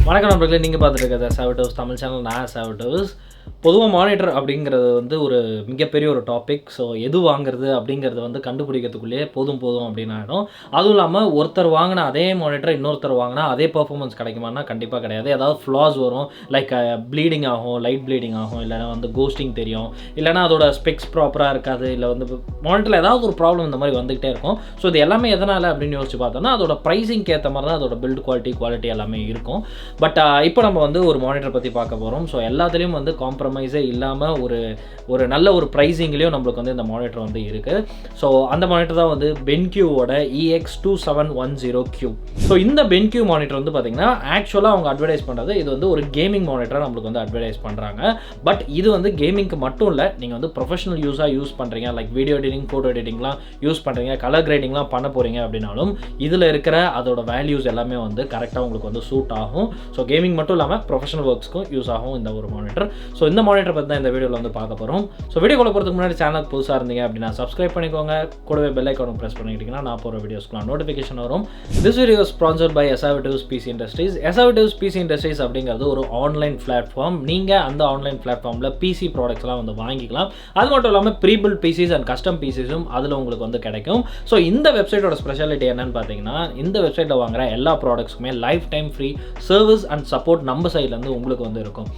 வணக்கம் நண்பர்களே, நீங்கள் பார்த்துட்டு இருக்கிறது SRVTWIZ தமிழ் சேனல். நான் SRVTWIZ. பொதுவாக மானிட்டர் அப்படிங்கிறது வந்து ஒரு மிகப்பெரிய ஒரு டாபிக். ஸோ எது வாங்குறது அப்படிங்கிறது வந்து கண்டுபிடிக்கிறதுக்குள்ளேயே போதும் அப்படின்னு ஆகிடும். அதுவும் இல்லாமல் ஒருத்தர் வாங்கினா அதே மானிட்டர் இன்னொருத்தர் வாங்கினா அதே பர்ஃபார்மன்ஸ் கிடைக்குமானா கண்டிப்பாக கிடையாது. ஏதாவது ஃப்ளாஸ் வரும், லைக் ப்ளீடிங் ஆகும், லைட் ப்ளீடிங் ஆகும், இல்லைனா வந்து கோஸ்டிங் தெரியும், இல்லைனா அதோட ஸ்பெக்ஸ் ப்ராப்பராக இருக்காது, இல்லை வந்து மானிட்டரில் ஏதாவது ஒரு ப்ராப்ளம் இந்த மாதிரி வந்துகிட்டே இருக்கும். ஸோ இது எல்லாமே எதனால் அப்படின்னு யோசிச்சு பார்த்தோம்னா அதோட ப்ரைஸிங்க்கு ஏற்ற மாதிரி தான் அதோட பில்ட் குவாலிட்டி எல்லாமே இருக்கும். பட் இப்போ நம்ம வந்து ஒரு மானிட்டர் பற்றி பார்க்க போகிறோம். ஸோ எல்லாத்துலேயும் வந்து காம்ப்ரமைஸே இல்லாமல் ஒரு நல்ல ஒரு ப்ரைஸிங்லேயும் நம்மளுக்கு வந்து இந்த மானிட்டர் வந்து இருக்குது. ஸோ அந்த மானிட்டர் தான் வந்து பென்க்யூவோட EX2710Q. ஸோ இந்த பென்க்யூ மானிட்டர் வந்து பார்த்திங்கன்னா ஆக்சுவலாக அவங்க அட்வர்டைஸ் பண்ணுறது இது வந்து ஒரு கேமிங் மானிட்டராக நம்மளுக்கு வந்து அட்வர்டைஸ் பண்ணுறாங்க. பட் இது வந்து கேமிங்க்கு மட்டும் இல்லை, நீங்கள் வந்து ப்ரொஃபஷனல் யூஸ் பண்ணுறீங்க, லைக் வீடியோ எடிட்டிங், ஃபோட்டோ எடிட்டிங்லாம் யூஸ் பண்ணுறீங்க, கலர் கிரேடிங்லாம் பண்ண போகிறீங்க அப்படின்னாலும் இதில் இருக்கிற அதோட வேல்யூஸ் எல்லாமே வந்து கரெக்டாக உங்களுக்கு வந்து சூட் ஆகும். ஸோ கேமிங் மட்டும் இல்லாமல் ப்ரொஃபஷனல் ஒர்க்ஸ்க்கும் யூஸ் ஆகும் இந்த ஒரு மானிட்டர். ஸோ இந்த மானிட்டர் பற்றி தான் இந்த வீடியோவில் வந்து பார்க்க போகிறோம். ஸோ வீடியோக்குள்ள போகிறதுக்கு முன்னாடி சேனலுக்கு புதுசாக இருந்தீங்க அப்படின்னா சப்ஸ்கிரைப் பண்ணிக்கோங்க, கூடவே பெல் ஐக்கானும் ப்ரெஸ் பண்ணிக்கிட்டிங்கன்னா நான் போகிற வீடியோஸ்க்குலாம் நோட்டிஃபிகேஷன் வரும். This video sponsored by SRVTWIZ PC Industries. SRVTWIZ PC Industries அப்படிங்கிறது ஒரு ஆன்லைன் பிளாட்ஃபார்ம். நீங்கள் அந்த ஆன்லைன் பிளாட்ஃபார்மில் PC ப்ராடக்ட்ஸ்லாம் வந்து வாங்கிக்கலாம். அது மட்டும் இல்லாமல் ப்ரீபில்ட் PCs அண்ட் கஸ்டம் PCஸும் அதில் உங்களுக்கு வந்து கிடைக்கும். ஸோ இந்த வெப்சைட்டோட ஸ்பெஷாலிட்டி என்னன்னு பார்த்தீங்கன்னா, இந்த வெப்சைட்டில் வாங்குற எல்லா ப்ராடக்ட்ஸுக்குமே life time free service and support நம்ம சைட்லேருந்து உங்களுக்கு வந்து இருக்கும்.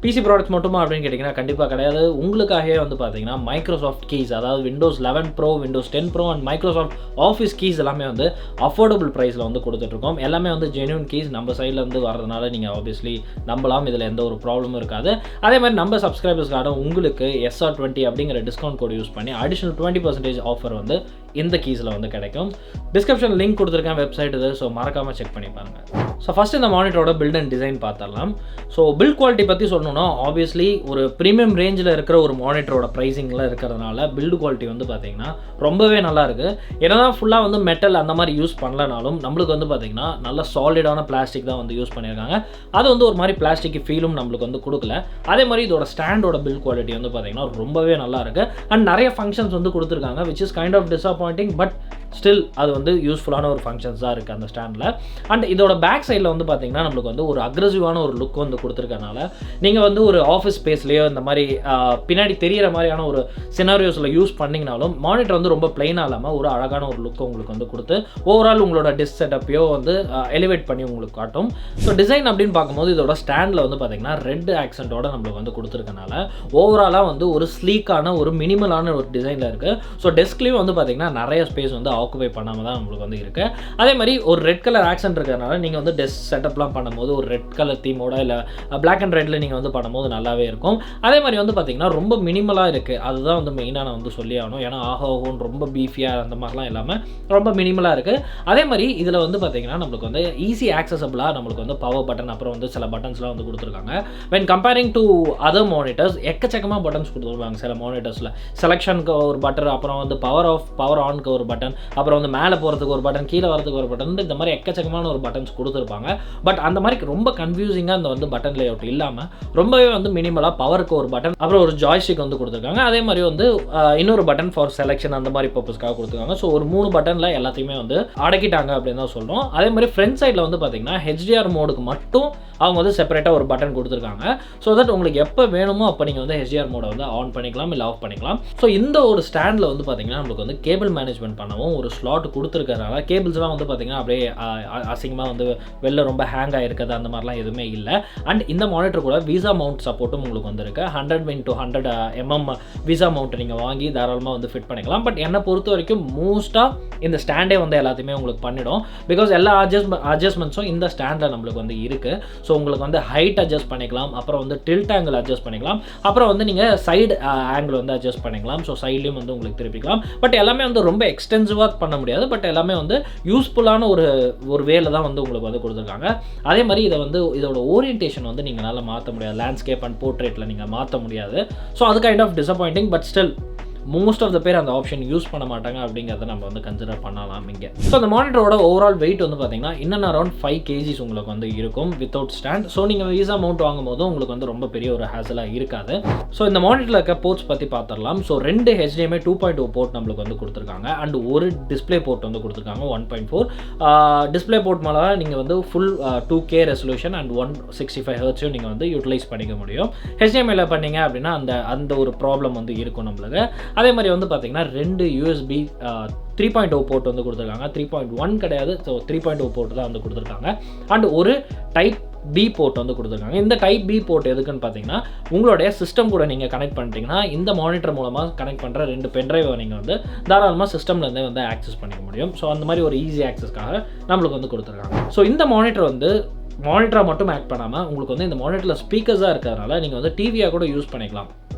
PC ப்ராடக்ட்ஸ் மட்டுமா அப்படின்னு கேட்டிங்கன்னா கண்டிப்பாக கிடையாது. உங்களுக்காகவே வந்து பார்த்தீங்கன்னா மைக்ரோசாஃப்ட் கீஸ், அதாவது Windows 11 Pro, Windows 10 Pro and Microsoft office keys எல்லாமே வந்து அஃபோர்டபுள் ப்ரைஸில் வந்து கொடுத்துட்ருக்கோம். எல்லாமே வந்து ஜென்யூன் கீஸ் நம்ம சைடில் வந்து வரதுனால நீங்கள் ஆப்வியஸ்லி நம்பலாம், இதில் எந்த ஒரு ப்ராப்ளமும் இருக்காது. அதே மாதிரி நம்ம சப்ஸ்கிரைபர்ஸ்க்காக உங்களுக்கு SR20 அப்படிங்கிற டிஸ்கவுண்ட் கோட் யூஸ் பண்ணி அடிஷனல் 20% ஆஃபர் வந்து இந்த கீஸில் வந்து கிடைக்கும். டிஸ்கிரிப்ஷன் லிங்க் கொடுத்துருக்கேன், வெப்சைட் இது. ஸோ மறக்காமல் செக் பண்ணி பாருங்கள். ஸோ ஃபஸ்ட்டு இந்த மானிட்டரோட பில்ட் அண்ட் டிசைன் பார்த்துடலாம். ஸோ பில்ட் குவாலிட்டி பற்றி சொல்லணும்னா ஆப்வியஸ்லி ஒரு ப்ரீமியம் ரேஞ்சில் இருக்கிற ஒரு மானிட்டரோட ப்ரைஸிங்கில் இருக்கிறதுனால பில்டு குவாலிட்டி வந்து பார்த்திங்கன்னா ரொம்பவே நல்லாயிருக்கு. ஏன்னா ஃபுல்லாக வந்து மெட்டல் அந்த மாதிரி யூஸ் பண்ணலனாலும் நம்மளுக்கு வந்து பார்த்திங்கன்னா நல்ல சாலிடான பிளாஸ்டிக் தான் வந்து யூஸ் பண்ணியிருக்காங்க. அது வந்து ஒரு மாதிரி பிளாஸ்டிக் ஃபீலும் நம்மளுக்கு வந்து கொடுக்கல. அதே மாதிரி இதோட ஸ்டாண்டோட பில்ட் குவாலிட்டி வந்து பார்த்திங்கன்னா ரொம்பவே நல்லா இருக்குது. அண்ட் நிறைய ஃபங்க்ஷன்ஸ் வந்து கொடுத்துருக்காங்க, which is kind of disappointing. But still அது வந்து யூஸ்ஃபுல்லான ஒரு ஃபங்க்ஷன்ஸ் தான் இருக்குது அந்த ஸ்டாண்டில். அண்ட் இதோட பேக் சைடில் வந்து பார்த்திங்கன்னா நம்மளுக்கு வந்து ஒரு அக்ரெசிவான ஒரு லுக் வந்து கொடுத்துருக்கனால நீங்கள் வந்து ஒரு ஆஃபீஸ் ஸ்பேஸ்லேயோ இந்த மாதிரி பின்னாடி தெரிகிற மாதிரியான ஒரு சினாரியோஸில் யூஸ் பண்ணிங்கனாலும் மானிட்டர் வந்து ரொம்ப பிளைனாக இல்லாமல் ஒரு அழகான ஒரு லுக் உங்களுக்கு வந்து கொடுத்து ஓவரால் உங்களோட டிஸ்க் செட்டப்பையோ வந்து எலிவேட் பண்ணி உங்களுக்கு காட்டும். ஸோ டிசைன் அப்படின்னு பார்க்கும்போது இதோட ஸ்டாண்டில் வந்து பார்த்திங்கன்னா ரெட் ஆக்சென்ட்டோட நம்மளுக்கு வந்து கொடுத்துருக்கனால ஓவராலாக வந்து ஒரு ஸ்லீக்கான ஒரு மினிமலான ஒரு டிசைனில் இருக்குது. ஸோ டெஸ்க்லேயும் வந்து பார்த்திங்கன்னா நிறைய ஸ்பேஸ் வந்து ஆக்குபை பண்ணாமல் தான் நம்மளுக்கு வந்து இருக்குது. அதே மாதிரி ஒரு ரெட் கலர் ஆக்சென்ட் இருக்கிறதுனால நீங்கள் வந்து டெஸ்க் செட்டப்லாம் பண்ணும்போது ஒரு ரெட் கலர் தீமோட இல்லை பிளாக் அண்ட் ரெட்டில் நீங்கள் வந்து பண்ணும்போது நல்லாவே இருக்கும். அதே மாதிரி வந்து பார்த்திங்கன்னா ரொம்ப மினிமலாக இருக்குது. அதுதான் வந்து மெயினாக நான் வந்து சொல்லி ஆகணும். ஏன்னா ஆகோன்னு ரொம்ப பீஃபியாக அந்த மாதிரிலாம் இல்லாமல் ரொம்ப மினிமலாக இருக்குது. அதே மாதிரி இதில் வந்து பார்த்திங்கன்னா நம்மளுக்கு வந்து ஈஸி ஆக்சசபிளாக நம்மளுக்கு வந்து பவர் பட்டன், அப்புறம் வந்து சில பட்டன்ஸ்லாம் வந்து கொடுத்துருக்காங்க. When comparing to other monitors எக்கச்சக்கமாக பட்டன்ஸ் கொடுத்துருவாங்க சில மானிட்டர்ஸில். செலெக்ஷனுக்கு ஒரு பட்டன், அப்புறம் வந்து பவர் ஆனுக்கு ஒரு பட்டன், அப்புறம் வந்து மேலே போகிறதுக்கு ஒரு பட்டன், கீழே வரதுக்கு ஒரு பட்டன், இந்த மாதிரி எக்கச்சக்கமான ஒரு பட்டன்ஸ் கொடுத்துருப்பாங்க. பட் அந்த மாதிரி ரொம்ப கன்ஃபியூசிங்காக அந்த வந்து பட்டன் லேஅவுட் இல்லாமல் ரொம்பவே வந்து மினிமலாக பவருக்கு ஒரு பட்டன், அப்புறம் ஒரு ஜாய்ஸ்டிக் வந்து கொடுத்துருக்காங்க. அதே மாதிரி வந்து இன்னொரு பட்டன் ஃபார் செலெக்ஷன் அந்த மாதிரி பர்பஸ்க்காக கொடுத்துருக்காங்க. ஸோ ஒரு 3 பட்டனில் எல்லாத்தையுமே வந்து அடக்கிட்டாங்க அப்படின்னு தான் சொல்கிறோம். அதே மாதிரி ஃப்ரண்ட் சைடில் வந்து பார்த்திங்கன்னா HDR மோடுக்கு மட்டும் அவங்க வந்து செப்பரேட்டாக ஒரு பட்டன் கொடுத்துருக்காங்க. ஸோ தட் உங்களுக்கு எப்போ வேணுமோ அப்போ நீங்கள் வந்து HDR மோடை வந்து ஆன் பண்ணிக்கலாம், இல்லை ஆஃப் பண்ணிக்கலாம். ஸோ இந்த ஒரு ஸ்டாண்டில் வந்து பார்த்திங்கன்னா நம்மளுக்கு வந்து கேபிள் மேனேஜ்மெண்ட் பண்ணவும் ஒரு ஸ்லாட் கொடுத்துருக்கறனால கேபிள்ஸ்லாம் வந்து பார்த்திங்கன்னா அப்படியே அசிங்கமாக வந்து வெளில ரொம்ப ஹேங் ஆகிருக்குது அந்த மாதிரிலாம் எதுவுமே இல்லை. அண்ட் இந்த மானிட்டர் கூட விசா மவுண்ட் சப்போர்ட்டும் உங்களுக்கு வந்துருக்கு. 100x100 mm விசா மவுண்ட் நீங்கள் வாங்கி தாராளமாக வந்து ஃபிட் பண்ணிக்கலாம். பட் என்னை பொறுத்த வரைக்கும் மோஸ்ட்டாக இந்த ஸ்டாண்டே வந்து எல்லாத்தையுமே உங்களுக்கு பண்ணிடும். பிகாஸ் எல்லா அட்ஜஸ்ட்மெண்ட்ஸும் இந்த ஸ்டாண்டில் நம்மளுக்கு வந்து இருக்குது. ஸோ உங்களுக்கு வந்து ஹைட் அட்ஜஸ்ட் பண்ணிக்கலாம், அப்புறம் வந்து டில்ட் ஆங்கிள் அட்ஜஸ்ட் பண்ணிக்கலாம், அப்புறம் வந்து நீங்கள் சைடு ஆங்கிள் வந்து அட்ஜஸ்ட் பண்ணிக்கலாம். ஸோ சைட்லேயும் வந்து உங்களுக்கு திருப்பிக்கலாம். பட் எல்லாமே வந்து ரொம்ப எக்ஸ்டென்சிவாக பண்ண முடியாது. பட் எல்லாமே வந்து யூஸ்ஃபுல்லான ஒரு வேலை தான் வந்து உங்களுக்கு வந்து கொடுத்துருக்காங்க. அதே மாதிரி இதோட ஓரியன்டேஷன் வந்து நீங்களால் மாற்ற முடியாது. லேண்ட்ஸ்கேப் அண்ட் போர்ட்ரேட்டில் நீங்கள் மாற்ற முடியாது. ஸோ அது kind of disappointing. But still most of the பேர் அந்த ஆப்ஷன் யூஸ் பண்ண மாட்டாங்க அப்படிங்கிறத நம்ம வந்து கன்சிடர் பண்ணலாம் இங்கே. ஸோ அந்த மானிட்டரோட ஓவரால் வெயிட் வந்து பார்த்தீங்கன்னா இன்னும் அரௌண்ட் 5 kgs உங்களுக்கு வந்து இருக்கும் வித்தவுட் ஸ்டாண்ட். ஸோ நீங்கள் வீசா மவுண்ட் வாங்கும் போது உங்களுக்கு வந்து ரொம்ப பெரிய ஒரு ஹேசலாக இருக்காது. ஸோ இந்த மானிட்டரில் இருக்க போர்ட்ஸ் பற்றி பார்த்துடலாம். ஸோ 2 HDMI 2.0 போர்ட் நம்மளுக்கு வந்து கொடுத்துருக்காங்க அண்ட் ஒரு டிஸ்பிளே போர்ட் வந்து கொடுத்துருக்காங்க 1.4. டிஸ்பிளே போர்ட் மேலே நீங்கள் வந்து full 2K resolution and 165 Hz நீங்கள் வந்து யூட்டிலைஸ் பண்ணிக்க முடியும். HDMIயில் பண்ணீங்க அப்படின்னா அந்த ஒரு ப்ராப்ளம் வந்து இருக்கும் நம்மளுக்கு. அதே மாதிரி வந்து பார்த்தீங்கன்னா 2 USB 3.0 போர்ட் வந்து கொடுத்துருக்காங்க. 3.1 கிடையாது. ஸோ 3.0 போர்ட் தான் வந்து கொடுத்துருக்காங்க அண்ட் ஒரு டைப் பி போர்ட் வந்து கொடுத்துருக்காங்க. இந்த டைப் பி போர்ட் எதுக்குன்னு பார்த்தீங்கன்னா உங்களுடைய சிஸ்டம் கூட நீங்கள் கனெக்ட் பண்ணிட்டீங்கன்னா இந்த மானிட்டர் மூலமாக கனெக்ட் பண்ணுற 2 பென்ட்ரைவை நீங்கள் வந்து தாராளமாக சிஸ்டம்லேருந்தே வந்து ஆக்சஸ் பண்ணிக்க முடியும். ஸோ அந்த மாதிரி ஒரு ஈஸி ஆக்சஸ்க்காக நம்மளுக்கு வந்து கொடுத்துருக்காங்க. ஸோ இந்த மானிட்டர் வந்து மானிட்டராக மட்டும் ஆக்ட் பண்ணாமல் உங்களுக்கு வந்து இந்த மானிட்டரில் ஸ்பீக்கர்ஸாக இருக்கிறதுனால நீங்கள் வந்து டிவியாக கூட யூஸ் பண்ணிக்கலாம்.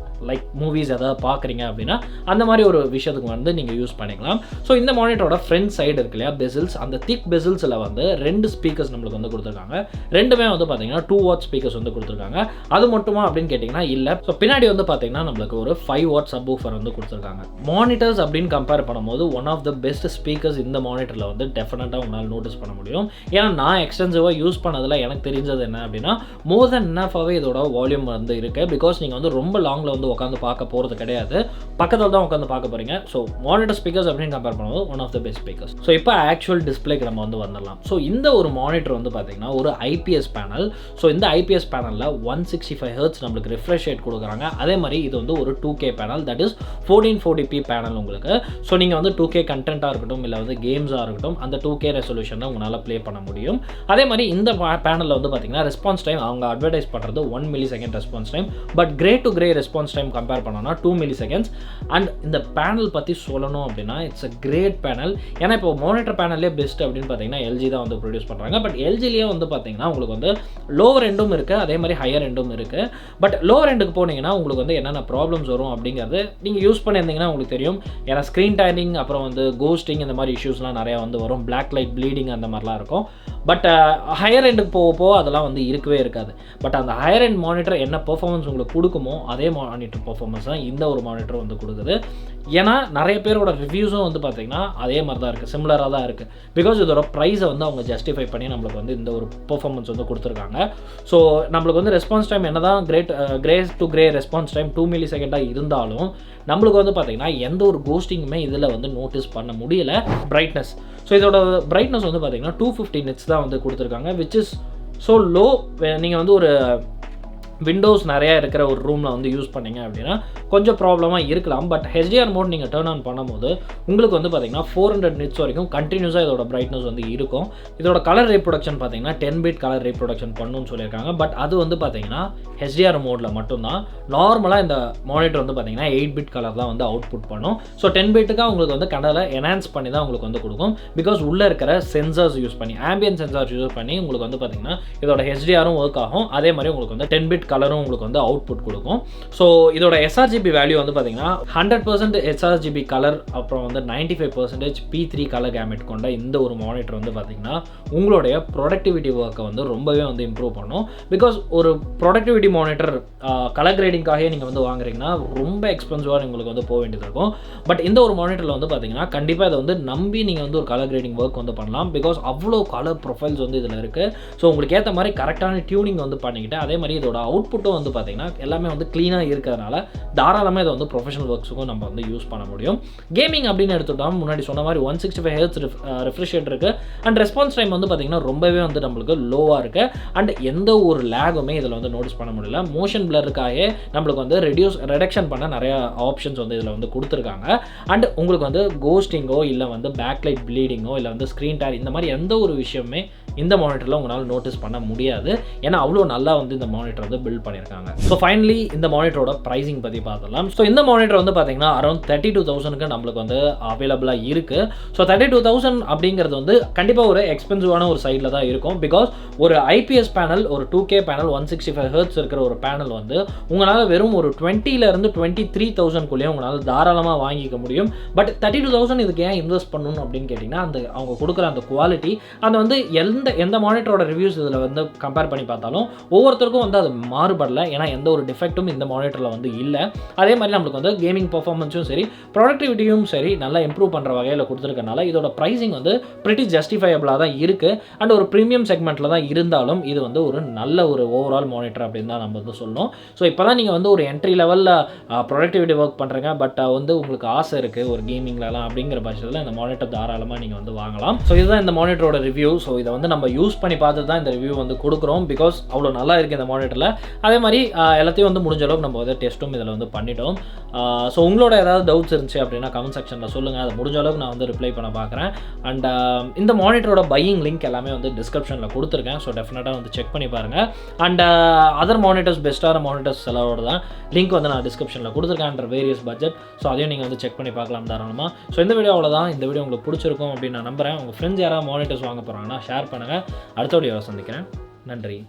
லைக் மூவிஸ் எதாவது பார்க்குறீங்க அப்படின்னா அந்த மாதிரி ஒரு விஷயத்துக்கு வந்து நீங்கள் யூஸ் பண்ணிக்கலாம். ஸோ இந்த மானிட்டரோட ஃப்ரண்ட் சைடு இருக்கு இல்லையா பெசில்ஸ், அந்த திக் பெசில்ஸில் வந்து 2 ஸ்பீக்கர்ஸ் நம்மளுக்கு வந்து கொடுத்துருக்காங்க. ரெண்டுமே வந்து பார்த்தீங்கன்னா 2 watt ஸ்பீக்கர்ஸ் வந்து கொடுத்துருக்காங்க. அது மட்டுமா அப்படின்னு கேட்டிங்கன்னா இல்லை. ஸோ பின்னாடி வந்து பார்த்தீங்கன்னா நம்மளுக்கு ஒரு 5 watt சப்வூஃபர் வந்து கொடுத்துருக்காங்க. மானிட்டர்ஸ் அப்படின்னு கம்பேர் பண்ணும்போது one of the best speakers இந்த மானிட்டரில் வந்து டெஃபினட்டாக உங்களால் நோட்டீஸ் பண்ண முடியும். ஏன்னா நான் எக்ஸ்டென்சிவாக யூஸ் பண்ணதில் எனக்கு தெரிஞ்சது என்ன அப்படின்னா மோர் தென் என்னாஃபாகவே இதோட வால்யூம் வந்து இருக்குது. பிகாஸ் நீங்கள் வந்து ரொம்ப லாங்கில் வந்து உட்காந்து பார்க்க போகிறது கிடையாது, பக்கத்தில் தான் உட்காந்து பார்க்க போகிறீங்க. ஸோ மானிட்டர் ஸ்பீக்கர்ஸ் அப்படின்னு கம்பேர் பண்ணும்போது one of the best speakers. So இப்போ ஆக்சுவல் டிஸ்பிளேக்கு நம்ம வந்து வந்துடலாம். ஸோ இந்த ஒரு மானிட்டர் வந்து பார்த்தீங்கன்னா ஒரு IPS பேனல். ஸோ இந்த IPS பேனலில் 165 Hz நம்மளுக்கு ரிஃப்ரெஷ் ரேட் கொடுக்குறாங்க. அதே மாதிரி இது வந்து ஒரு 2K panel, that is 1440p panel உங்களுக்கு. ஸோ நீங்கள் வந்து 2K கண்டென்ட்டாக இருக்கட்டும் இல்லை வந்து கேம்ஸாக இருக்கட்டும் அந்த 2K ரெசல்யூஷனை உங்களால் ப்ளே பண்ண முடியும். அதே மாதிரி இந்த பேனலில் வந்து பார்த்தீங்கன்னா ரெஸ்பான்ஸ் டைம் அவங்க அட்வர்டைஸ் பண்ணுறது 1 millisecond response time, but grey to grey response time compare பண்ணோம்னா 2 milliseconds. அண்ட் இந்த பேனல் பற்றி சொல்லணும் அப்படின்னா இட்ஸ் அ கிரேட் பேனல். ஏன்னா இப்போ மானிட்டர் பேனல்லே பெஸ்ட் அப்படின்னு பார்த்தீங்கன்னா LG தான் வந்து ப்ரொடியூஸ் பண்ணுறாங்க. பட் LGலேயே வந்து பார்த்தீங்கன்னா உங்களுக்கு வந்து லோவர் எண்டும் இருக்குது, அதே மாதிரி ஹையர் எண்டும் இருக்குது. பட் லோவர் எண்டுக்கு போனீங்கன்னா உங்களுக்கு வந்து என்னென்ன ப்ராப்ளம்ஸ் வரும் அப்படிங்கிறது நீங்கள் யூஸ் பண்ணியிருந்தீங்கன்னா உங்களுக்கு தெரியும். ஏன்னா ஸ்க்ரீன் டைனிங் அப்புறம் வந்து கோஸ்டிங் இந்த மாதிரி இஷ்யூஸ்லாம் நிறையா வந்து வரும், பிளாக் லைட் ப்ளீடிங் அந்த மாதிரிலாம் இருக்கும். பட் ஹையர் எண்டுக்கு போக அதெல்லாம் வந்து இருக்கவே இருக்காது. பட் அந்த ஹையர் எண்ட் மானிட்டர் என்ன பெர்ஃபார்மன்ஸ் உங்களுக்கு கொடுக்குமோ அதே மானிட்டர் பெர்ஃபார்மன்ஸ் தான் இந்த ஒரு மானிட்டர் வந்து கொடுக்குது. ஏன்னா நிறைய பேரோட ரிவ்யூஸும் வந்து பார்த்தீங்கன்னா அதே மாதிரி தான் இருக்குது, சிமிலராக தான் இருக்குது. பிகாஸ் இதோட ப்ரைஸை வந்து அவங்க ஜஸ்டிஃபை பண்ணி நம்மளுக்கு வந்து இந்த ஒரு பெர்ஃபார்மன்ஸ் வந்து கொடுத்துருக்காங்க. ஸோ நம்மளுக்கு வந்து ரெஸ்பான்ஸ் டைம் என்ன தான் grey to grey response time 2 millisecond இருந்தாலும் நம்மளுக்கு வந்து பார்த்தீங்கன்னா எந்த ஒரு கோஸ்டிங்குமே இதில் வந்து நோட்டீஸ் பண்ண முடியல. பிரைட்னஸ், ஸோ இதோட பிரைட்னஸ் வந்து பார்த்தீங்கன்னா 250 nits தான் வந்து கொடுத்துருக்காங்க, விச் இஸ் ஸோ லோ. நீங்கள் வந்து ஒரு விண்டோஸ் நிறையா இருக்கிற ஒரு ரூமில் வந்து யூஸ் பண்ணிங்க அப்படின்னா கொஞ்சம் ப்ராப்ளமாக இருக்கலாம். பட் HDR மோட் நீங்கள் டர்ன் ஆன் பண்ணும்போது உங்களுக்கு வந்து பார்த்தீங்கன்னா 400 nits வரைக்கும் கண்டினியூஸாக இதோட பிரைட்னஸ் வந்து இருக்கும். இதோட கலர் ரீப்ரொடக்ஷன் பார்த்தீங்கன்னா 10-bit கலர் ரீப்ரொடக்ஷன் பண்ணணும்னு சொல்லியிருக்காங்க. பட் அது வந்து பார்த்தீங்கன்னா HDR மோடில் மட்டும்தான். நார்மலாக இந்த மானிட்டர் வந்து பார்த்தீங்கன்னா 8-bit கலர் தான் வந்து அவுட்புட் பண்ணும். ஸோ 10-bitக்காக உங்களுக்கு வந்து கலரை என்ஹான்ஸ் பண்ணி தான் உங்களுக்கு வந்து கொடுக்கும். பிகாஸ் உள்ளே இருக்கிற சென்சார்ஸ் யூஸ் பண்ணி ஆம்பியன்ட் சென்சார்ஸ் யூஸ் பண்ணி உங்களுக்கு வந்து பார்த்தீங்கன்னா இதோட HDRும் ஒர்க் ஆகும். அதே மாதிரி உங்களுக்கு வந்து 10-bit கலரும் உங்களுக்கு வந்து அவுட்புட் கொடுக்கும். ஸோ இதோட SRGB வேல்யூ வந்து பார்த்தீங்கன்னா 100% SRGB கலர், அப்புறம் வந்து 95% P3 கலர் கேமெட் கொண்ட இந்த ஒரு மானிட்டர் வந்து பார்த்தீங்கன்னா உங்களுடைய ப்ரொடக்டிவிட்டி ஒர்க்கை வந்து ரொம்பவே வந்து இம்ப்ரூவ் பண்ணும். பிகாஸ் ஒரு ப்ரொடக்டிவிட்டி மானிட்டர் கலர் கிரேடிங்காகவே நீங்கள் வந்து வாங்குறீங்கன்னா ரொம்ப எக்ஸ்பென்சிவாக உங்களுக்கு வந்து போக வேண்டியது இருக்கும். பட் இந்த ஒரு மானிட்டரில் வந்து பார்த்தீங்கன்னா கண்டிப்பாக இதை வந்து நம்பி நீங்கள் வந்து ஒரு கலர் கிரேடிங் ஒர்க் வந்து பண்ணலாம். பிகாஸ் அவ்வளோ கலர் ப்ரொஃபைல்ஸ் வந்து இதில் இருக்குது. ஸோ உங்களுக்கு ஏற்ற மாதிரி கரெக்டான டியூனிங் வந்து பண்ணிக்கிட்டு அதே மாதிரி இதோட அவுட்புட்டும் வந்து பார்த்தீங்கன்னா எல்லாமே வந்து க்ளீனாக இருக்கிறதுனால தாராளமாக இதை வந்து ப்ரொஃபஷனல் ஒர்க்ஸுக்கும் நம்ம வந்து யூஸ் பண்ண முடியும். கேமிங் அப்படின்னு எடுத்துட்டோம், முன்னாடி சொன்ன மாதிரி 165 Hz ரிஃப்ரெஷ் ரேட் இருக்குது. அண்ட் ரெஸ்பான்ஸ் டைம் வந்து பார்த்தீங்கன்னா ரொம்பவே வந்து நம்மளுக்கு லோவாக இருக்குது. அண்ட் எந்த ஒரு லேகுமே இதில் வந்து நோட்டீஸ் பண்ண முடியல. மோஷன் பிளருக்காகவே நம்மளுக்கு வந்து ரிடக்ஷன் பண்ண நிறையா ஆப்ஷன்ஸ் வந்து இதில் வந்து கொடுத்துருக்காங்க. அண்ட் உங்களுக்கு வந்து கோஸ்டிங்கோ இல்லை வந்து பேக்லைட் ப்ளீடிங்கோ இல்லை வந்து ஸ்க்ரீன் டேர் இந்த மாதிரி எந்த ஒரு விஷயமே இந்த மானிட்டரில் உங்களால் நோட்டீஸ் பண்ண முடியாது. ஏன்னா அவ்வளோ நல்லா வந்து இந்த மானிட்டர் வந்து பில்ட் பண்ணியிருக்காங்க. ஸோ ஃபைனலி இந்த மானிட்டரோட ப்ரைஸிங் பற்றி பார்த்துக்கலாம். ஸோ இந்த மானிட்டர் வந்து பார்த்தீங்கன்னா அரௌண்ட் 32,000க்கு நம்மளுக்கு வந்து அவைலபிளாக இருக்குது. ஸோ 32,000 அப்படிங்கிறது வந்து கண்டிப்பாக ஒரு எக்ஸ்பென்சிவான ஒரு சைடில் தான் இருக்கும். பிகாஸ் ஒரு IPS பேனல், ஒரு 2K பேனல், 165 Hz இருக்கிற ஒரு பேனல் வந்து உங்களால் வெறும் ஒரு 20,000 23,000க்குள்ளேயே உங்களால் தாராளமாக வாங்கிக்க முடியும். பட் 32,000 இதுக்கு ஏன் இன்வெஸ்ட் பண்ணணும் அப்படின்னு கேட்டிங்கன்னா அவங்க கொடுக்குற அந்த குவாலிட்டி, அந்த வந்து எந்த எந்த மானிட்டரோட ரிவ்யூஸ் இதில் வந்து கம்பேர் பண்ணி பார்த்தாலும் ஒவ்வொருத்தருக்கும் வந்து அது மாறுபடலை. ஏன்னா எந்த ஒரு டிஃபெக்ட்டும் இந்த மானிட்டரில் வந்து இல்லை. அதே மாதிரி நம்மளுக்கு வந்து கேமிங் பர்ஃபார்மன்ஸும் சரி ப்ரொடக்டிவிட்டியும் சரி நல்லா இம்ப்ரூவ் பண்ணுற வகையில் கொடுத்துருக்கனால இதோட ப்ரைஸிங் வந்து ப்ரிட்டி ஜஸ்டிஃபையபிளாக தான் இருக்குது. அண்ட் ஒரு ப்ரீமியம் செக்மெண்ட்டில் தான் இருந்தாலும் இது வந்து ஒரு நல்ல ஒரு ஓவரால் மானிட்டர் அப்படின்னு தான் நம்ம வந்து சொல்லணும். ஸோ இப்போ தான் நீங்கள் வந்து ஒரு என்ட்ரி லெவலில் ப்ரொடக்டிவிட்டி ஒர்க் பண்ணுறீங்க, பட் வந்து உங்களுக்கு ஆசை இருக்குது ஒரு கேமிங்லலாம் அப்படிங்கிற பட்சத்தில் இந்த மானிட்டர் தாராளமாக நீங்கள் வந்து வாங்கலாம். ஸோ இதுதான் இந்த மானிட்டரோட ரிவ்யூ. ஸோ இதை வந்து நம்ம யூஸ் பண்ணி பார்த்து தான் இந்த ரிவ்யூ வந்து கொடுக்குறோம். பிகாஸ் அவ்வளோ நல்லா இருக்குது இந்த மானிட்டரில். அதே மாதிரி எல்லாத்தையும் வந்து முடிஞ்ச அளவுக்கு நம்ம வந்து டெஸ்ட்டும் இதில் வந்து பண்ணிட்டோம். ஸோ உங்களோட ஏதாவது டவுட்ஸ் இருந்துச்சு அப்படின்னா கமெண்ட் செக்ஷனில் சொல்லுங்கள். அதை முடிஞ்ச அளவுக்கு நான் வந்து ரிப்ளை பண்ண பார்க்குறேன். அண்ட் இந்த மானிட்டரோட பையிங் லிங்க் எல்லாமே வந்து டிஸ்கிரிப்ஷனில் கொடுத்துருக்கேன். ஸோ டெஃபினட்டாக வந்து செக் பண்ணி பாருங்கள். அண்ட் அதர் மானிட்டர்ஸ் பெஸ்ட்டான மானிட்டர்ஸ் எல்லாரோட தான் லிங்க் வந்து நான் டிஸ்கிரிப்ஷனில் கொடுத்துருக்கேன் அண்டர் வேரியஸ் பட்ஜெட். ஸோ அதையும் நீங்கள் வந்து செக் பண்ணி பார்க்கலாம் தாராளமாக. ஸோ இந்த வீடியோ அவ்வளோதான். இந்த வீடியோ உங்களுக்கு பிடிச்சிருக்கும் அப்படின்னு நான் நம்புகிறேன். உங்கள் ஃப்ரெண்ட்ஸ் யாராவது மானிட்டர்ஸ் வாங்க போகிறாங்கன்னா ஷேர் பண்ணுங்கள். அடுத்த வீடியோவை சந்திக்கிறேன். நன்றி.